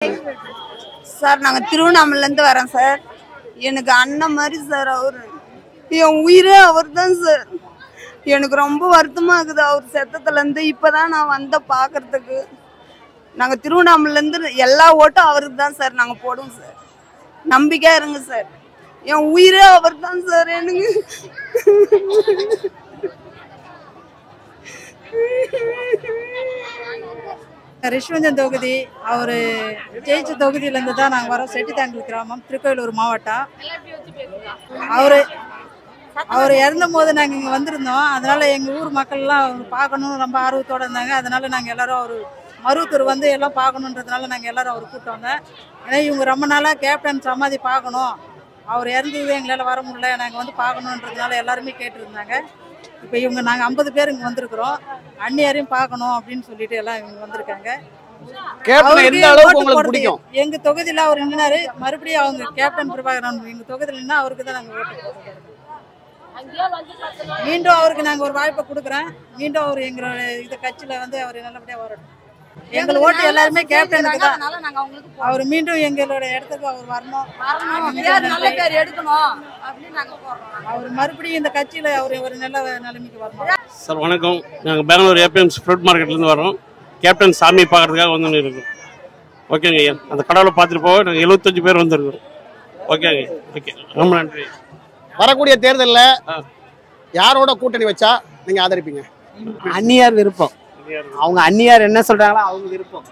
Sir நாங்கள் திருவண்ணாமலேருந்து வரோம் sir. எனக்கு அண்ணன் மாதிரி சார் அவரு. என் உயிரே அவர் தான் சார். எனக்கு ரொம்ப வருத்தமாக இருக்குது அவர் செத்தத்துலேருந்து. இப்போ தான் நான் வந்த பார்க்குறதுக்கு. நாங்கள் திருவண்ணாமலேருந்து எல்லா ஓட்டும் அவருக்கு தான் சார் நாங்கள் போடுவோம் சார். நம்பிக்கையாக இருங்க சார். என் உயிரே அவர் தான் சார். எனக்கு ரிஷ்வஞ்சன் தொகுதி அவர் ஜெயிச்ச தொகுதியிலேருந்து தான் நாங்கள் வரோம். செட்டித்தாங்கல் கிராமம், திருக்கோயிலூர் மாவட்டம். அவர் இறந்த போது நாங்கள் இங்கே வந்திருந்தோம். அதனால் எங்கள் ஊர் மக்கள்லாம் பார்க்கணுன்னு ரொம்ப ஆர்வத்தோடு இருந்தாங்க. அதனால் நாங்கள் எல்லோரும் அவர் மருவத்தூர் வந்து எல்லாம் பார்க்கணுன்றதுனால நாங்கள் எல்லோரும் அவர் கூப்பிட்டு வந்தேன். ஏன்னா இவங்க ரொம்ப நாளாக கேப்டன் சமாதி பார்க்கணும், அவர் இறந்தது எங்களால் வர முடியல, நாங்கள் வந்து பார்க்கணுன்றதுனால எல்லாருமே கேட்டுருந்தாங்க. இப்போ இவங்க நாங்கள் 50 பேர் இங்கே வந்திருக்கிறோம். அண்ணியாரையும் பார்க்கணும் அப்படின்னு சொல்லிட்டு எல்லாம் இவங்க வந்திருக்காங்க. எங்க தொகுதியில் அவர் நின்னாரு. மறுபடியும் அவங்க கேப்டன் பிரபாகரன் எங்க தொகுதியில் நின்னா அவருக்கு தான் நாங்கள் ஓட்டு போடுறோம். மீண்டும் அவருக்கு நாங்கள் ஒரு வாய்ப்பை கொடுக்குறேன். மீண்டும் அவர் எங்களோட இந்த கட்சியில் வந்து அவர் நல்லபடியாக வரணும். எங்கள் ஓட்டு எல்லாருமே கேப்டனுக்கு தான். அவர் மீண்டும் எங்களோட இடத்துக்கு அவர் வரணும், நல்ல பேர் எடுக்கணும் அப்படின்னு நாங்கள் போடுறோம். அவர் மறுபடியும் இந்த கட்சியில் அவர் ஒரு நல்ல நிலைமைக்கு வரணும். சார் வணக்கம். நாங்கள் பெங்களூர் ஏபிஎம்சி ஃப்ரூட் மார்க்கெட்லேருந்து வரோம். கேப்டன் சாமி பார்க்கறதுக்காக வந்து இருக்கோம். ஓகேங்க ஐயா, அந்த கடவுளை பார்த்துட்டு போக நாங்கள் 75 பேர் வந்துருக்கோம். ஓகேங்க, ஓகே, ரொம்ப நன்றி. வரக்கூடிய தேர்தலில் யாரோட கூட்டணி வச்சா நீங்கள் ஆதரிப்பீங்க? அந்நியார் விருப்பம். அவங்க அந்நியார் என்ன சொல்றாங்களோ அவங்க விருப்பம்.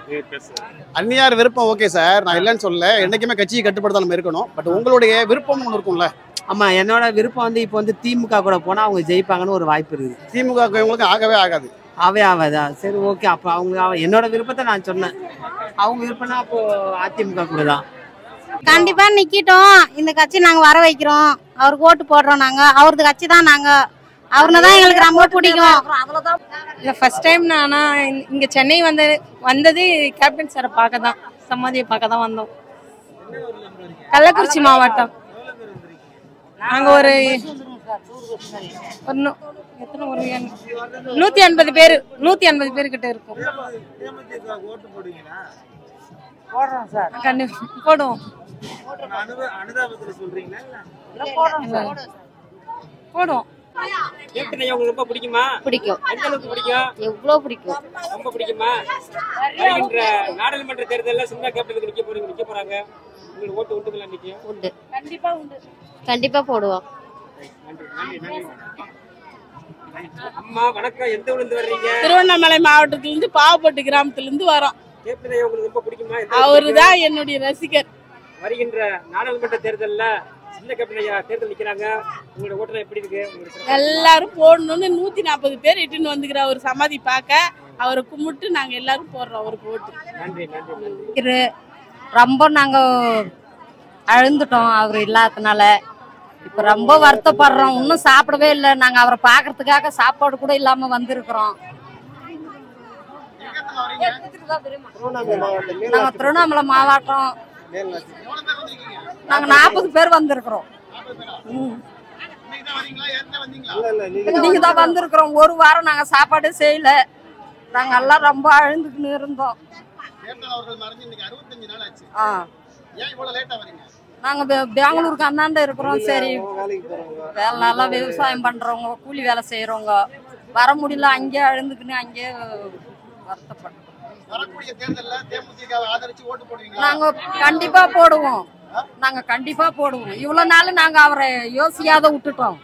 அந்நியார் விருப்பம் ஓகே சார், நான் இல்லைன்னு சொல்லல. என்றைக்குமே கட்சியை கட்டுப்படுத்த நம்ம இருக்கணும். பட் உங்களுடைய விருப்பம் ஒன்று இருக்கும்ல? ஆமா, என்னோட விருப்பம் வந்து இப்போ வந்து திமுக கூட போனா அவங்க ஜெயிப்பாங்கன்னு ஒரு வாய்ப்பு இருக்குது. திமுக இவங்களுக்கு ஆகவே ஆகாது. ஆகாதா? சரி, ஓகே. அப்போ அவங்க என்னோட விருப்பத்தை நான் சொன்னேன். அவங்க விருப்பம்னா அப்போ அதிமுக கூட தான். கண்டிப்பா நிக்கிட்டோம். இந்த கட்சி நாங்க வர வைக்கிறோம். அவருக்கு ஓட்டு போடுறோம். நாங்க அவரது கட்சி தான். நாங்க அவர்னு தான் எங்களுக்கு ரொம்ப பிடிக்கும். இல்லை, ஃபர்ஸ்ட் டைம் நான் இங்கே சென்னை வந்தது கேப்டன் சாரை பார்க்க தான், சமாதியை பார்க்க தான் வந்தோம். கள்ளக்குறிச்சி மாவட்டம். நாங்கள் ஒரு 150 பேர் 150 பேர்கிட்ட இருக்கோம். போடுவோம். போடுவோம். கேப்டன் ஐயா உங்களுக்கு ரொம்ப பிடிக்குமா? பிடிக்கும். எந்த அளவுக்கு பிடிக்கும்? எவ்வளவு பிடிக்கும்? ரொம்ப பிடிக்குமா? வருகின்ற நாடாளுமன்ற தேர்தலில் சின்ன கேப்டனுக்கு நிக்க போறாங்க. உங்களுக்கு ஓட்டு உண்டுங்களா? நிக்கும். உண்டு, கண்டிப்பா உண்டு, கண்டிப்பா போடுவோம். அம்மா வணக்கம். எந்த ஊர்ல இருந்து வர்றீங்க? திருவண்ணாமலை மாவட்டத்திலிருந்து பாவப்பட்டு கிராமத்திலிருந்து வரோம். கேப்டன் ஐயா உங்களுக்கு ரொம்ப பிடிக்குமா? அவருதான் என்னுடைய ரசிகர். வருகின்ற நாடாளுமன்ற தேர்தலில் சின்ன கேப்டன் ஐயா தேர்தல் நிக்கிறாங்க. உங்களோட ஓட்டுல எப்படி இருக்கு? எல்லாரும் போடணும்னு 140 பேர் இட்டுன்னு வந்துக்கிற ஒரு சமாதி பார்க்க அவரை கும்பிட்டு நாங்க எல்லாரும் போடுறோம் அவருக்கு ஓட்டு. நன்றி, நன்றி. ரொம்ப நாங்க அழுந்துட்டோம் அவர் இல்லாதனால. இப்ப ரொம்ப வருத்தப்படுறோம். இன்னும் சாப்பிடவே இல்லை. நாங்க அவரை பாக்குறதுக்காக சாப்பாடு கூட இல்லாம வந்திருக்கிறோம். நாங்க திருவண்ணாமலை மாவட்டம். நாங்க 40 பேர் வந்திருக்கிறோம். நீங்க தான் வந்திருக்கிறோம். ஒரு வாரம் நாங்க சாப்பாடு செய்யல. நாங்க எல்லாம் ரொம்ப அழுந்துக்கின்னு இருந்தோம். நாங்க பெங்களூருக்கு அண்ணாண்ட இருக்கிறோம். சரி, வேலை நல்லா விவசாயம் பண்றவங்க, கூலி வேலை செய்யறவங்க வர முடியல. அங்கேயே அழுந்துக்குன்னு அங்கேயே வருத்தப்பட்டோம். நாங்க கண்டிப்பா போடுவோம். நாங்க கண்டிப்பா போடுவோம். இவ்வளவு நாள் நாங்க அவரை யோசிக்காத விட்டுட்டோம்.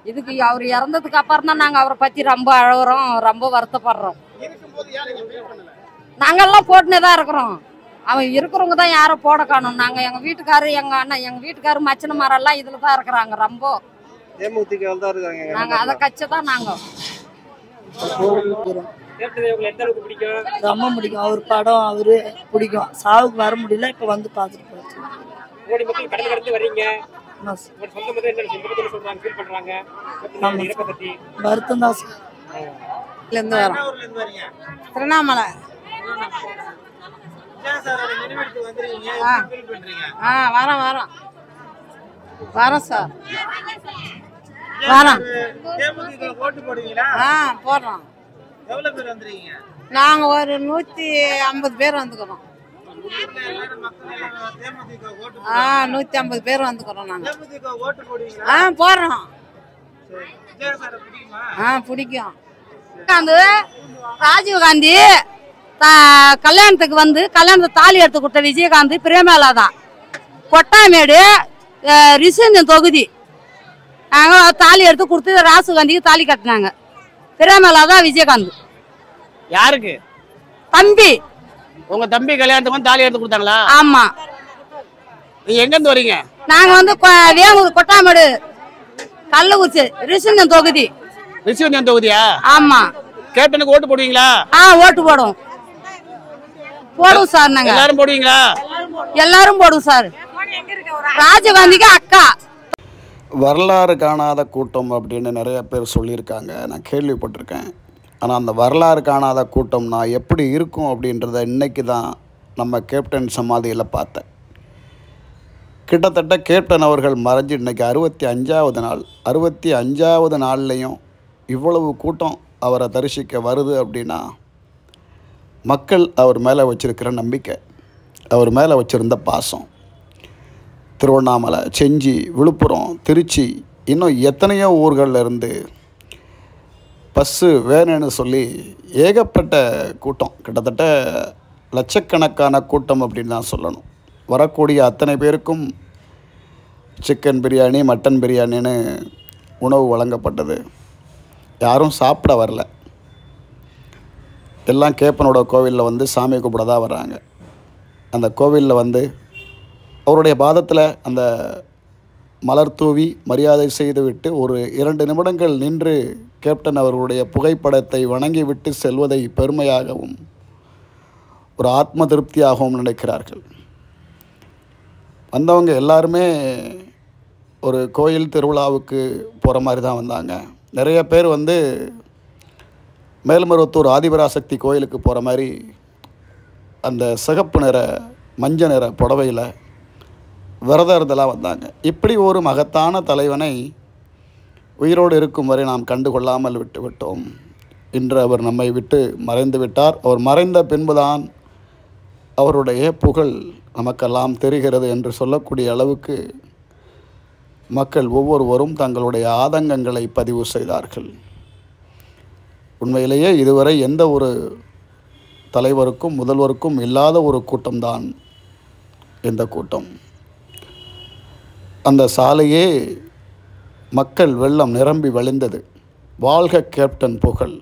இதுக்கு அவர் இறந்ததுக்கு அப்புறம் தான் நாங்க அவரை பத்தி ரொம்ப அழுகுறோம், ரொம்ப வருத்தப்படுறோம். நாங்கெல்லாம் போட்டுனே தான் இருக்கிறோம். அவன் இருக்கிறவங்க தான் யாரும் போட காணும். நாங்க எங்க வீட்டுக்காரு, எங்க அண்ணன், எங்க வீட்டுக்காரு, மச்சனமாரெல்லாம் எல்லாம் இதுல தான் இருக்கிறாங்க. ரொம்ப நாங்க அதை கட்சி தான் நாங்க ரொம்ப பிடிக்கும். அவர் படம் அவரு பிடிக்கும். சாவுக்கு வர முடியல, இப்ப வந்து பாத்துட்டு போச்சு. வருத்தம் தான் சார். திருவண்ணாமலை வரோம் வரோம் வரோம் சார். வரோம். போடுறோம். நாங்க ஒரு 150 பேர் வந்துக்கிறோம். 150 பேர் வந்துக்கிறோம் நாங்க. போடுறோம். பிடிக்கும். ராஜீவ்காந்தி கல்யாணத்துக்கு வந்து கல்யாணத்தை தாலி எடுத்து கொடுத்த விஜயகாந்த் பிரேமலா தான். கொட்டாமேடு ரிசர்ஜன் தொகுதி நாங்கள் தாலி எடுத்து கொடுத்து ராஜீவ் காந்திக்கு தாலி கட்டினாங்க. பிரேமலா தான் விஜயகாந்த். யாருக்கு? தம்பி. உங்க தம்பி கல்யாணத்துக்கு வந்து தாலி எடுத்து கொடுத்தாங்களா? ஆமா. நீங்க எங்க இருந்து வரீங்க? நாங்க வந்து வேங்கூர் கொட்டாமேடு கள்ளக்குறிச்சி ரிசர்ஜன் தொகுதி. ரிசர்ஜன் தொகுதியா? ஆமா. கேப்டனுக்கு ஓட்டு போடுவீங்களா? ஓட்டு போடுவோம். போடுவோம் சார். நாங்க எல்லாரும் போடுவீங்களா? எல்லாரும் போடுவோம் சார். ராஜீவ்காந்திக்கு அக்கா. வரலாறு காணாத கூட்டம் அப்படின்னு நிறைய பேர் சொல்லியிருக்காங்க, நான் கேள்விப்பட்டிருக்கேன். ஆனால் அந்த வரலாறு காணாத கூட்டம் நான் எப்படி இருக்கும் அப்படின்றத இன்றைக்கி தான் நம்ம கேப்டன் சமாதியில் பார்த்தேன். கிட்டத்தட்ட கேப்டன் அவர்கள் மறைஞ்சு இன்றைக்கி 65வது நாள். 65வது நாள்லேயும் இவ்வளவு கூட்டம் அவரை தரிசிக்க வருது அப்படின்னா மக்கள் அவர் மேலே வச்சுருக்கிற நம்பிக்கை, அவர் மேலே வச்சுருந்த பாசம். திருவண்ணாமலை, செஞ்சி, விழுப்புரம், திருச்சி, இன்னும் எத்தனையோ ஊர்களில் இருந்து பஸ்ஸு வேணும்னு சொல்லி ஏகப்பட்ட கூட்டம், கிட்டத்தட்ட லட்சக்கணக்கான கூட்டம் அப்படின்னு தான் சொல்லணும். வரக்கூடிய அத்தனை பேருக்கும் சிக்கன் பிரியாணி, மட்டன் பிரியாணின்னு உணவு வழங்கப்பட்டது. யாரும் சாப்பிட வரல, எல்லாம் கேப்பனோட கோவிலில் வந்து சாமி கூப்பிட தான் வர்றாங்க. அந்த கோவிலில் வந்து அவருடைய பாதத்தில் அந்த மலர் தூவி மரியாதை செய்துவிட்டு ஒரு 2 நிமிடங்கள் நின்று கேப்டன் அவர்களுடைய புகைப்படத்தை வணங்கிவிட்டு செல்வதை பெருமையாகவும் ஒரு ஆத்ம திருப்தியாகவும் நினைக்கிறார்கள். வந்தவங்க எல்லாருமே ஒரு கோயில் திருவிழாவுக்கு போகிற மாதிரி தான் வந்தாங்க. நிறைய பேர் வந்து மேல்மருவத்தூர் ஆதிபராசக்தி கோயிலுக்கு போகிற மாதிரி அந்த சிகப்பு நிற மஞ்சள் நிற புடவையில் விரதம் வந்தாங்க. இப்படி ஒரு மகத்தான தலைவனை உயிரோடு இருக்கும் வரை நாம் கண்டுகொள்ளாமல் விட்டோம். இன்று அவர் நம்மை விட்டு மறைந்து விட்டார். அவர் மறைந்த பின்புதான் அவருடைய புகழ் நமக்கெல்லாம் தெரிகிறது என்று சொல்லக்கூடிய அளவுக்கு மக்கள் ஒவ்வொருவரும் தங்களுடைய ஆதங்கங்களை பதிவு செய்தார்கள். உண்மையிலேயே இதுவரை எந்த ஒரு தலைவருக்கும் முதல்வருக்கும் இல்லாத ஒரு கூட்டம்தான் இந்த கூட்டம். அந்த சாலையே மக்கள் வெள்ளம் நிரம்பி வழிந்தது. வாழ்க கேப்டன் புகழ்.